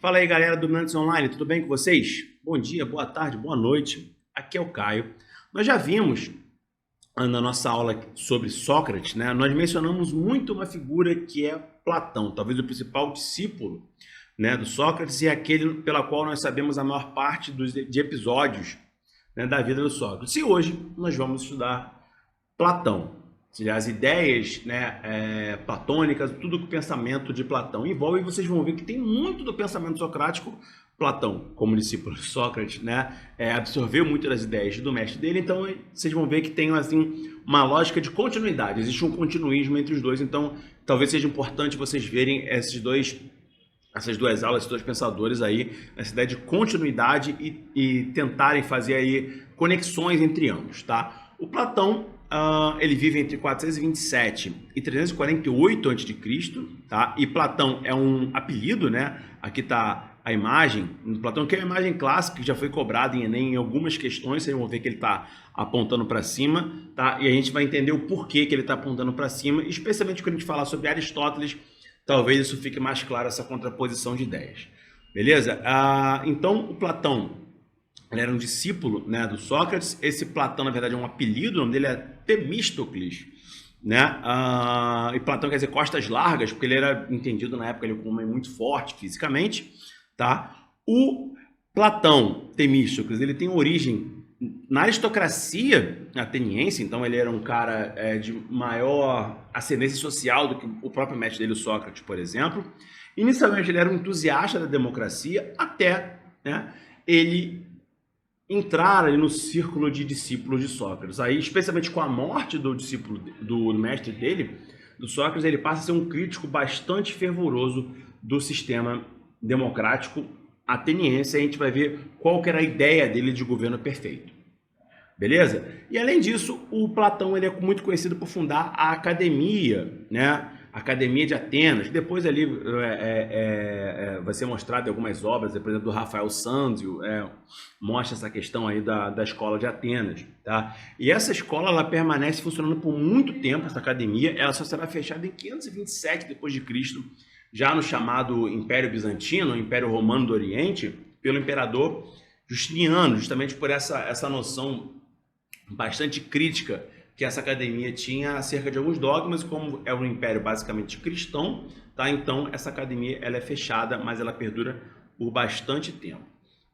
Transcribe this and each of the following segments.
Fala aí, galera do Nantes Online, tudo bem com vocês? Bom dia, boa tarde, boa noite. Aqui é o Caio. Nós já vimos na nossa aula sobre Sócrates, né? Nós mencionamos muito uma figura que é Platão, talvez o principal discípulo, né, do Sócrates e aquele pela qual nós sabemos a maior parte de episódios, né, da vida do Sócrates. E hoje nós vamos estudar Platão. As ideias, né, platônicas, tudo que o pensamento de Platão envolve, e vocês vão ver que tem muito do pensamento socrático. Platão, como discípulo de Sócrates, né, absorveu muito das ideias do mestre dele, então vocês vão ver que tem assim, uma lógica de continuidade, existe um continuismo entre os dois, então talvez seja importante vocês verem essas duas aulas, esses dois pensadores aí, essa ideia de continuidade e tentarem fazer aí conexões entre ambos, tá? O Platão, ele vive entre 427 e 348 a.C., tá? E Platão é um apelido, né? Aqui está a imagem do Platão, que é uma imagem clássica que já foi cobrada em Enem em algumas questões. Vocês vão ver que ele está apontando para cima, tá? E a gente vai entender o porquê que ele está apontando para cima, especialmente quando a gente falar sobre Aristóteles, talvez isso fique mais claro, essa contraposição de ideias. Beleza? Então, o Platão, ele era um discípulo, né, do Sócrates. Esse Platão, na verdade, é um apelido, o nome dele é Temístocles, né? E Platão quer dizer costas largas, porque ele era entendido na época ele como um homem muito forte fisicamente, tá? O Platão Temístocles, ele tem origem na aristocracia ateniense, então ele era um cara de maior ascendência social do que o próprio mestre dele, o Sócrates, por exemplo. Inicialmente ele era um entusiasta da democracia, até, né, ele entrar ali no círculo de discípulos de Sócrates. Aí, especialmente com a morte do discípulo, do mestre dele, do Sócrates, ele passa a ser um crítico bastante fervoroso do sistema democrático ateniense. A gente vai ver qual que era a ideia dele de governo perfeito. Beleza? E além disso, o Platão ele é muito conhecido por fundar a Academia, né? Academia de Atenas. Depois ali vai ser mostrado em algumas obras, por exemplo, do Rafael Sanzio, mostra essa questão aí da escola de Atenas, tá? E essa escola ela permanece funcionando por muito tempo, essa academia. Ela só será fechada em 527 depois de Cristo, já no chamado Império Bizantino, Império Romano do Oriente, pelo imperador Justiniano, justamente por essa noção bastante crítica que essa academia tinha acerca de alguns dogmas, como é um império basicamente cristão, tá? Então essa academia ela é fechada, mas ela perdura por bastante tempo,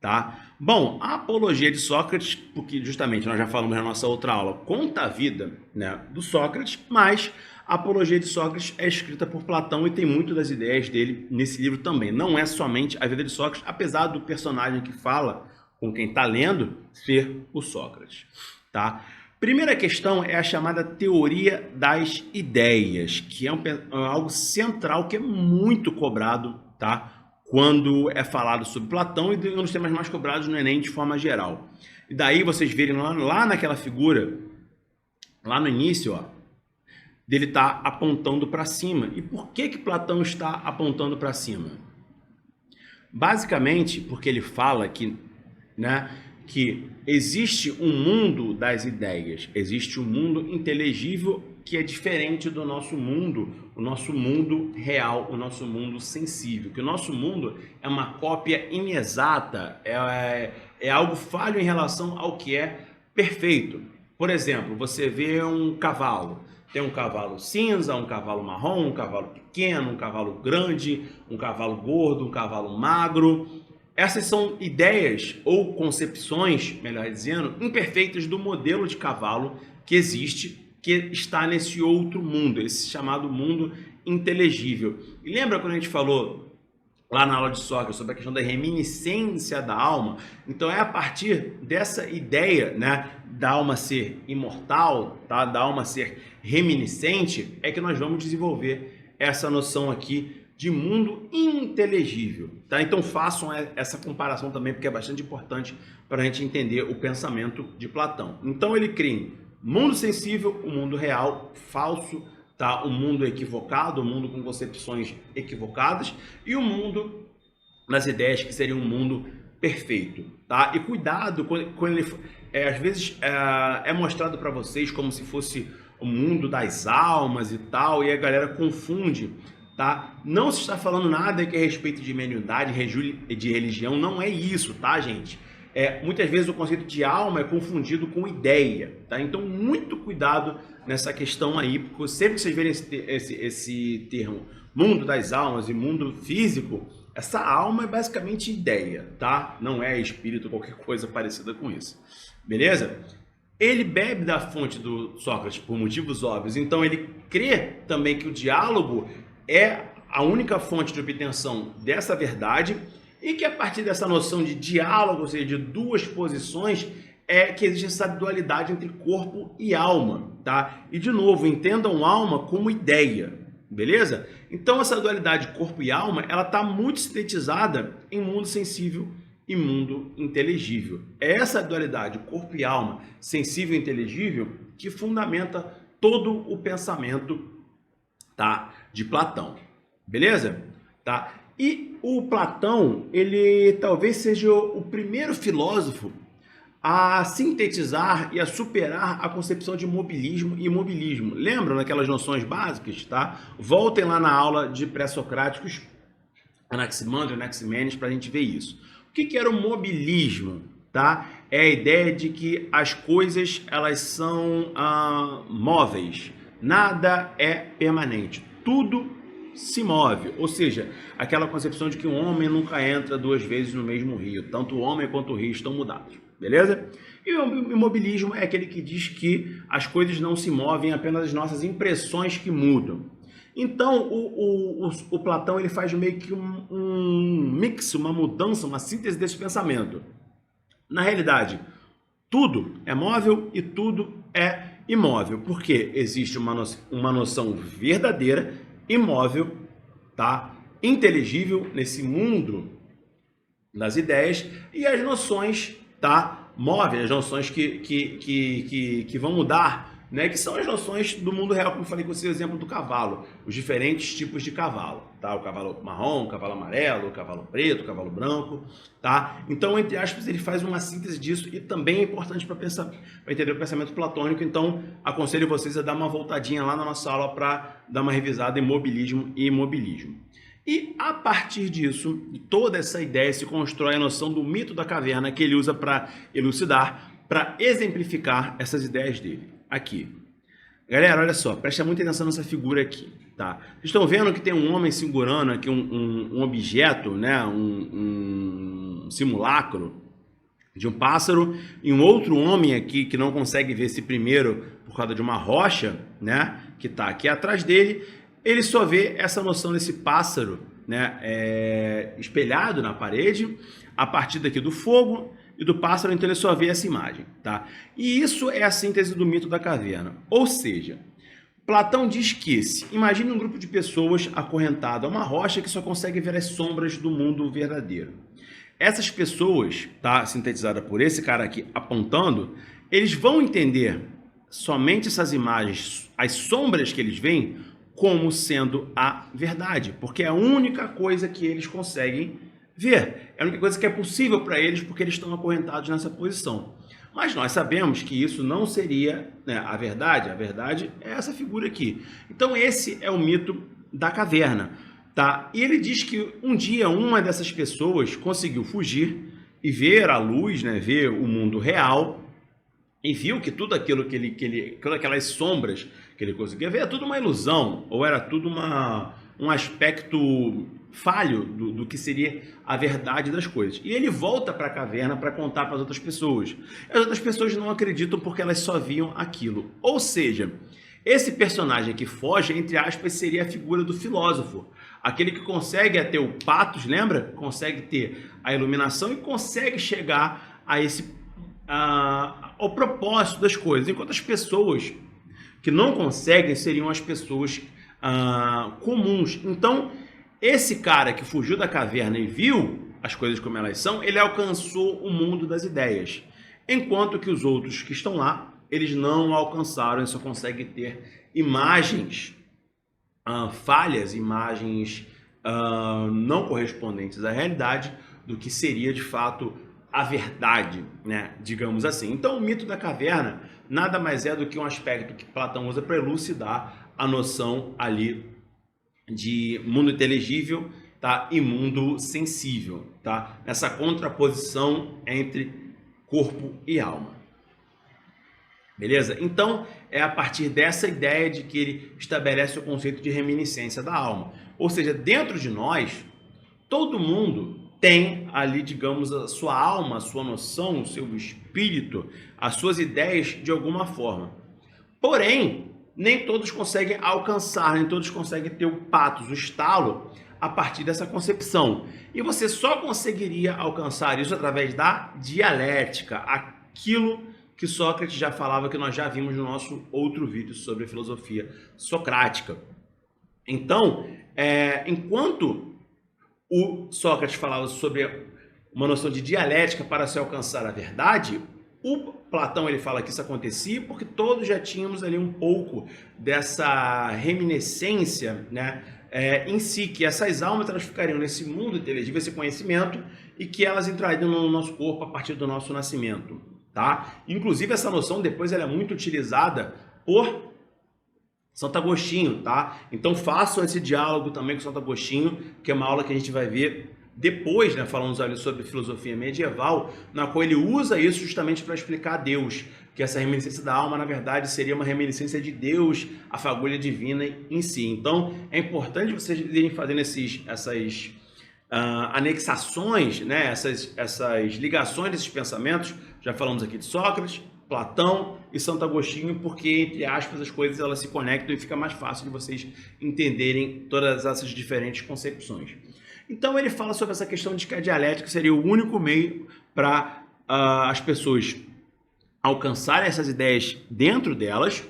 tá? Bom, a apologia de Sócrates, porque justamente nós já falamos na nossa outra aula, conta a vida, né, do Sócrates, mas a apologia de Sócrates é escrita por Platão e tem muito das ideias dele nesse livro também. Não é somente a vida de Sócrates, apesar do personagem que fala com quem está lendo ser o Sócrates, tá? Primeira questão é a chamada teoria das ideias, que é algo central, que é muito cobrado, tá? Quando é falado sobre Platão, e um dos temas mais cobrados no Enem de forma geral. E daí vocês verem lá naquela figura, lá no início, ó, dele tá apontando para cima. E por que Platão está apontando para cima? Basicamente porque ele fala que, né, que existe um mundo das ideias, existe um mundo inteligível que é diferente do nosso mundo, o nosso mundo real, o nosso mundo sensível, que o nosso mundo é uma cópia inexata, é algo falho em relação ao que é perfeito. Por exemplo, você vê um cavalo, tem um cavalo cinza, um cavalo marrom, um cavalo pequeno, um cavalo grande, um cavalo gordo, um cavalo magro. Essas são ideias ou concepções, melhor dizendo, imperfeitas do modelo de cavalo que existe, que está nesse outro mundo, esse chamado mundo inteligível. E lembra quando a gente falou lá na aula de Sócrates sobre a questão da reminiscência da alma? Então é a partir dessa ideia, né, da alma ser imortal, tá, da alma ser reminiscente, é que nós vamos desenvolver essa noção aqui de mundo inteligível, tá? Então façam essa comparação também, porque é bastante importante para a gente entender o pensamento de Platão. Então ele cria mundo sensível, o mundo real, falso, tá? O mundo equivocado, o mundo com concepções equivocadas, e o mundo nas ideias que seria um mundo perfeito, tá? E cuidado quando ele às vezes é mostrado para vocês como se fosse o mundo das almas e tal, e a galera confunde tá? Não se está falando nada que é a respeito de mediunidade, de religião, não é isso, tá, gente? Muitas vezes o conceito de alma é confundido com ideia, tá? Então, muito cuidado nessa questão aí, porque sempre que vocês verem esse termo mundo das almas e mundo físico, essa alma é basicamente ideia, tá? Não é espírito, qualquer coisa parecida com isso, beleza? Ele bebe da fonte do Sócrates por motivos óbvios, então ele crê também que o diálogo é a única fonte de obtenção dessa verdade e que a partir dessa noção de diálogo, ou seja, de duas posições, que existe essa dualidade entre corpo e alma, tá? E de novo, entendam alma como ideia, beleza? Então essa dualidade corpo e alma, ela está muito sintetizada em mundo sensível e mundo inteligível. É essa dualidade corpo e alma, sensível e inteligível, que fundamenta todo o pensamento, tá, de Platão, beleza? Tá? E o Platão, ele talvez seja o primeiro filósofo a sintetizar e a superar a concepção de mobilismo e imobilismo. Lembram daquelas noções básicas, tá? Voltem lá na aula de pré-socráticos, Anaximandro e Anaximenes, para a gente ver isso. O que era o mobilismo? Tá? É a ideia de que as coisas elas são móveis, nada é permanente, tudo se move, ou seja, aquela concepção de que um homem nunca entra duas vezes no mesmo rio, tanto o homem quanto o rio estão mudados, beleza? E o imobilismo é aquele que diz que as coisas não se movem, apenas as nossas impressões que mudam. Então, o Platão ele faz meio que um mix, uma mudança, uma síntese desse pensamento. Na realidade, tudo é móvel e tudo é imóvel, porque existe uma noção verdadeira, imóvel, tá? Inteligível nesse mundo das ideias e as noções, tá? Móveis, as noções que vão mudar, né? Que são as noções do mundo real, como eu falei com esse exemplo do cavalo, os diferentes tipos de cavalo, tá? O cavalo marrom, o cavalo amarelo, o cavalo preto, o cavalo branco, tá? Então, entre aspas, ele faz uma síntese disso e também é importante para pensar, para entender o pensamento platônico. Então, aconselho vocês a dar uma voltadinha lá na nossa aula para dar uma revisada em mobilismo e imobilismo. E a partir disso, toda essa ideia se constrói a noção do mito da caverna que ele usa para elucidar, para exemplificar essas ideias dele. Aqui. Galera, olha só, presta muita atenção nessa figura aqui, tá? Vocês estão vendo que tem um homem segurando aqui um objeto, né? Um simulacro de um pássaro e um outro homem aqui que não consegue ver esse primeiro por causa de uma rocha, né? Que está aqui atrás dele. Ele só vê essa noção desse pássaro, né? Espelhado na parede a partir daqui do fogo e do pássaro, então ele só vê essa imagem, tá? E isso é a síntese do mito da caverna. Ou seja, Platão diz que imagine um grupo de pessoas acorrentado a uma rocha que só consegue ver as sombras do mundo verdadeiro. Essas pessoas, tá, sintetizada por esse cara aqui apontando, eles vão entender somente essas imagens, as sombras que eles veem, como sendo a verdade, porque é a única coisa que eles conseguem ver. É a única coisa que é possível para eles porque eles estão acorrentados nessa posição. Mas nós sabemos que isso não seria, né, a verdade. A verdade é essa figura aqui. Então esse é o mito da caverna, tá? E ele diz que um dia uma dessas pessoas conseguiu fugir e ver a luz, né, ver o mundo real, e viu que tudo aquilo todas aquelas sombras que ele conseguia ver é tudo uma ilusão, ou era tudo um aspecto falho do que seria a verdade das coisas. E ele volta para a caverna para contar para as outras pessoas. As outras pessoas não acreditam porque elas só viam aquilo. Ou seja, esse personagem que foge, entre aspas, seria a figura do filósofo. Aquele que consegue ter o patos, lembra? Consegue ter a iluminação e consegue chegar a ao propósito das coisas. Enquanto as pessoas que não conseguem seriam as pessoas comuns. Então, esse cara que fugiu da caverna e viu as coisas como elas são, ele alcançou o mundo das ideias. Enquanto que os outros que estão lá, eles não alcançaram, eles só conseguem ter imagens falhas, imagens não correspondentes à realidade do que seria de fato a verdade, né? Digamos assim. Então, o mito da caverna nada mais é do que um aspecto que Platão usa para elucidar a noção ali de mundo inteligível, tá? E mundo sensível, tá? Essa contraposição entre corpo e alma. Beleza? Então, é a partir dessa ideia de que ele estabelece o conceito de reminiscência da alma. Ou seja, dentro de nós, todo mundo tem ali, digamos, a sua alma, a sua noção, o seu espírito, as suas ideias de alguma forma. Porém, nem todos conseguem alcançar, nem todos conseguem ter o patos, o estalo, a partir dessa concepção. E você só conseguiria alcançar isso através da dialética, aquilo que Sócrates já falava, que nós já vimos no nosso outro vídeo sobre filosofia socrática. Então, enquanto o Sócrates falava sobre uma noção de dialética para se alcançar a verdade, o Platão ele fala que isso acontecia porque todos já tínhamos ali um pouco dessa reminiscência, né, em si, que essas almas elas ficariam nesse mundo inteligível, esse conhecimento, e que elas entrariam no nosso corpo a partir do nosso nascimento. Tá? Inclusive essa noção depois ela é muito utilizada por Santo Agostinho, tá? Então façam esse diálogo também com Santo Agostinho, que é uma aula que a gente vai ver depois, né, falando ali sobre filosofia medieval, na qual ele usa isso justamente para explicar Deus, que essa reminiscência da alma, na verdade, seria uma reminiscência de Deus, a fagulha divina em si. Então é importante vocês irem fazendo essas anexações, né, essas ligações desses pensamentos. Já falamos aqui de Sócrates, Platão e Santo Agostinho, porque, entre aspas, as coisas elas se conectam e fica mais fácil de vocês entenderem todas essas diferentes concepções. Então ele fala sobre essa questão de que a dialética seria o único meio para as pessoas alcançarem essas ideias dentro delas,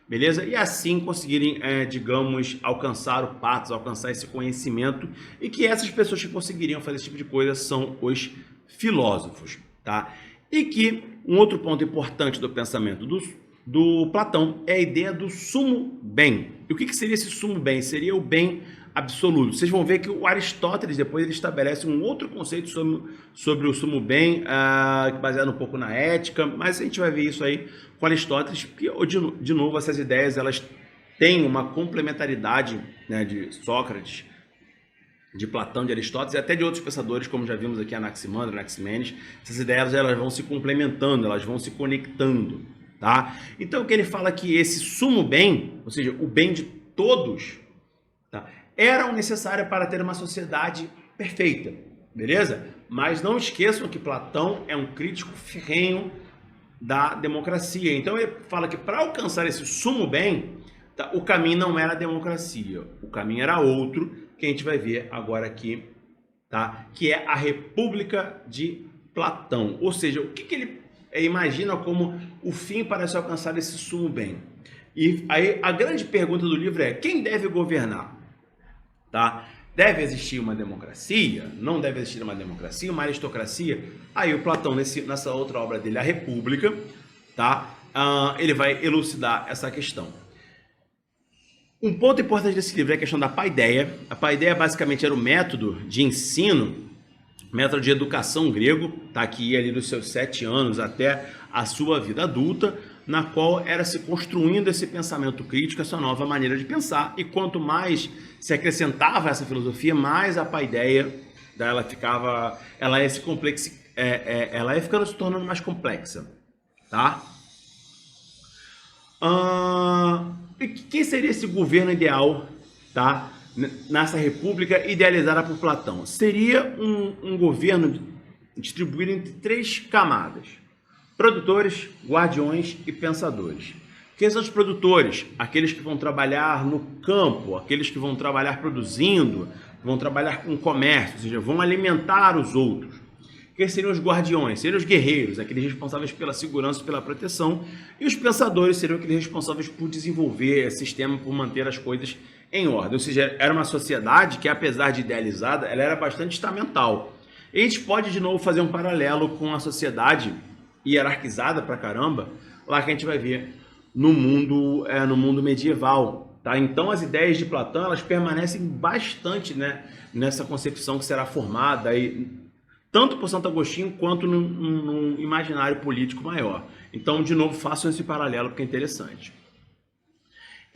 beleza? E assim conseguirem, digamos, alcançar o patos, alcançar esse conhecimento, e que essas pessoas que conseguiriam fazer esse tipo de coisa são os filósofos, tá? E que um outro ponto importante do pensamento do Platão é a ideia do sumo bem. E o que seria esse sumo bem? Seria o bem absoluto. Vocês vão ver que o Aristóteles depois ele estabelece um outro conceito sobre o sumo bem, baseado um pouco na ética, mas a gente vai ver isso aí com Aristóteles, que de novo essas ideias elas têm uma complementaridade, né, de Sócrates, de Platão, de Aristóteles e até de outros pensadores, como já vimos aqui Anaximandro, Anaximenes. Essas ideias elas vão se complementando, elas vão se conectando, tá? Então o que ele fala é que esse sumo bem, ou seja, o bem de todos, tá, eram necessários para ter uma sociedade perfeita, beleza? Mas não esqueçam que Platão é um crítico ferrenho da democracia. Então ele fala que para alcançar esse sumo bem, tá, o caminho não era a democracia, o caminho era outro, que a gente vai ver agora aqui, tá? Que é a República de Platão. Ou seja, o que ele imagina como o fim para se alcançar esse sumo bem. E aí a grande pergunta do livro é: quem deve governar? Tá? Deve existir uma democracia? Não deve existir uma democracia, uma aristocracia? Aí o Platão, nessa outra obra dele, A República, tá? Ele vai elucidar essa questão. Um ponto importante desse livro é a questão da paideia. A paideia basicamente era o método de ensino, método de educação grego, tá? Que ia ali dos seus 7 anos até a sua vida adulta, na qual era se construindo esse pensamento crítico, essa nova maneira de pensar, e quanto mais se acrescentava essa filosofia, mais a paideia ela ia ficando se tornando mais complexa, tá? E quem seria esse governo ideal, tá, nessa república idealizada por Platão? Seria um governo distribuído entre 3 camadas: produtores, guardiões e pensadores. Quem são os produtores? Aqueles que vão trabalhar no campo, aqueles que vão trabalhar produzindo, vão trabalhar com comércio, ou seja, vão alimentar os outros. Quem seriam os guardiões? Seriam os guerreiros, aqueles responsáveis pela segurança e pela proteção. E os pensadores seriam aqueles responsáveis por desenvolver esse sistema, por manter as coisas em ordem. Ou seja, era uma sociedade que, apesar de idealizada, ela era bastante estamental. E a gente pode, de novo, fazer um paralelo com a sociedade hierarquizada pra caramba, lá que a gente vai ver no mundo medieval. Tá? Então, as ideias de Platão elas permanecem bastante, né, nessa concepção que será formada aí, tanto por Santo Agostinho quanto num imaginário político maior. Então, de novo, façam esse paralelo porque é interessante.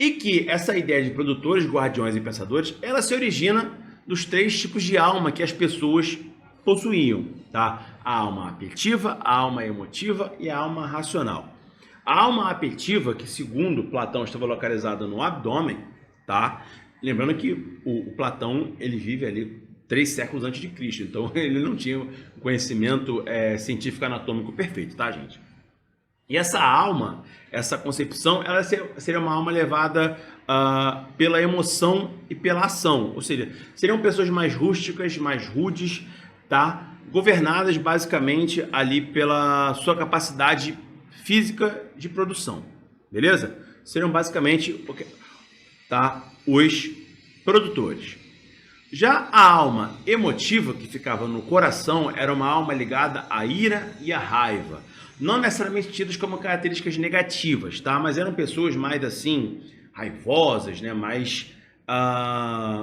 E que essa ideia de produtores, guardiões e pensadores, ela se origina dos 3 tipos de alma que as pessoas possuíam, tá? A alma afetiva, a alma emotiva e a alma racional. A alma afetiva, que segundo Platão estava localizada no abdômen, tá? Lembrando que o Platão, ele vive ali 3 séculos antes de Cristo, então ele não tinha conhecimento científico anatômico perfeito, tá, gente? E essa alma, essa concepção, ela seria uma alma levada pela emoção e pela ação. Ou seja, seriam pessoas mais rústicas, mais rudes, tá? Governadas basicamente ali pela sua capacidade física de produção. Beleza? Seriam basicamente, tá, os produtores. Já a alma emotiva, que ficava no coração, era uma alma ligada à ira e à raiva. Não necessariamente tidas como características negativas, tá? Mas eram pessoas mais assim, raivosas, né? Mais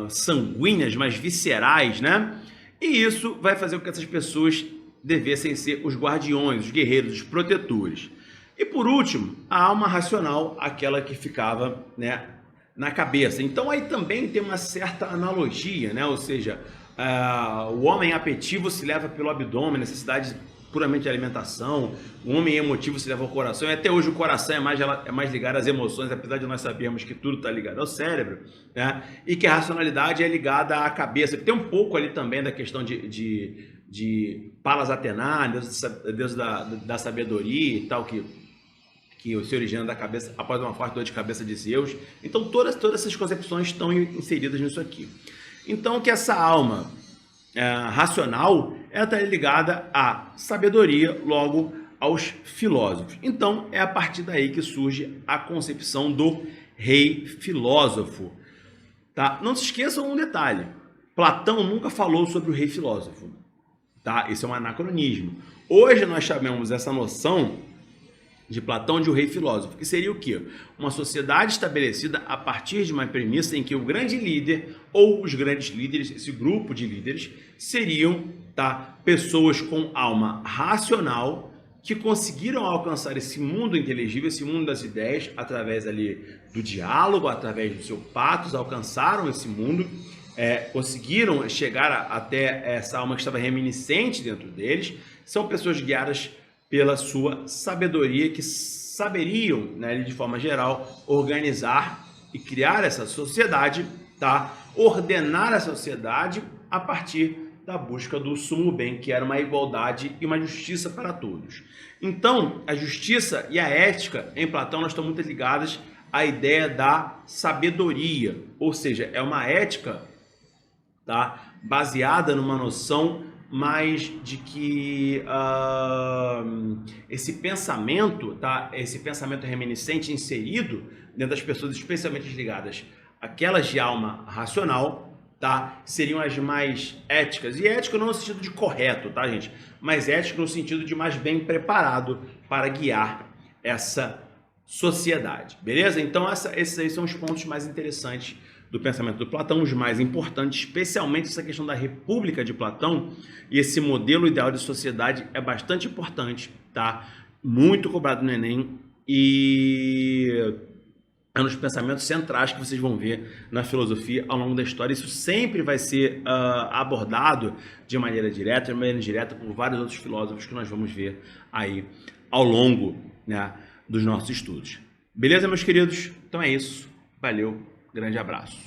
sanguíneas, mais viscerais, né? E isso vai fazer com que essas pessoas devessem ser os guardiões, os guerreiros, os protetores. E por último, a alma racional, aquela que ficava, né, na cabeça. Então aí também tem uma certa analogia, né? Ou seja, o homem afetivo se leva pelo abdômen, necessidade puramente de alimentação. O homem emotivo se leva ao coração. E até hoje o coração é mais ligado às emoções, apesar de nós sabermos que tudo está ligado ao cérebro, né? E que a racionalidade é ligada à cabeça. Tem um pouco ali também da questão de Palas Atená, deus da sabedoria e tal, que se origina da cabeça após uma forte dor de cabeça de Zeus. Então todas essas concepções estão inseridas nisso aqui. Então que essa alma racional, ela está ligada à sabedoria, logo aos filósofos. Então é a partir daí que surge a concepção do rei filósofo. Tá? Não se esqueçam um detalhe, Platão nunca falou sobre o rei filósofo. Tá? Isso é um anacronismo. Hoje nós chamamos essa noção de Platão de o rei filósofo, que seria o quê? Uma sociedade estabelecida a partir de uma premissa em que o grande líder ou os grandes líderes, esse grupo de líderes, seriam, tá, pessoas com alma racional que conseguiram alcançar esse mundo inteligível, esse mundo das ideias, através ali do diálogo, através do seu patos, alcançaram esse mundo, conseguiram chegar até essa alma que estava reminiscente dentro deles. São pessoas guiadas pela sua sabedoria, que saberiam, né, de forma geral, organizar e criar essa sociedade, tá? Ordenar a sociedade a partir da busca do sumo bem, que era uma igualdade e uma justiça para todos. Então, a justiça e a ética, em Platão, elas estão muito ligadas à ideia da sabedoria, ou seja, é uma ética, tá, baseada numa noção mais de que esse pensamento, tá? Esse pensamento reminiscente inserido dentro das pessoas, especialmente ligadas àquelas de alma racional, tá? Seriam as mais éticas. E ético não no sentido de correto, tá, gente? Mas ético no sentido de mais bem preparado para guiar essa sociedade, beleza? Então esses aí são os pontos mais interessantes do pensamento do Platão, os mais importantes, especialmente essa questão da República de Platão, e esse modelo ideal de sociedade é bastante importante, tá? Muito cobrado no Enem, e é um dos pensamentos centrais que vocês vão ver na filosofia ao longo da história. Isso sempre vai ser abordado de maneira direta, por vários outros filósofos que nós vamos ver aí ao longo, né, dos nossos estudos. Beleza, meus queridos? Então é isso. Valeu. Grande abraço.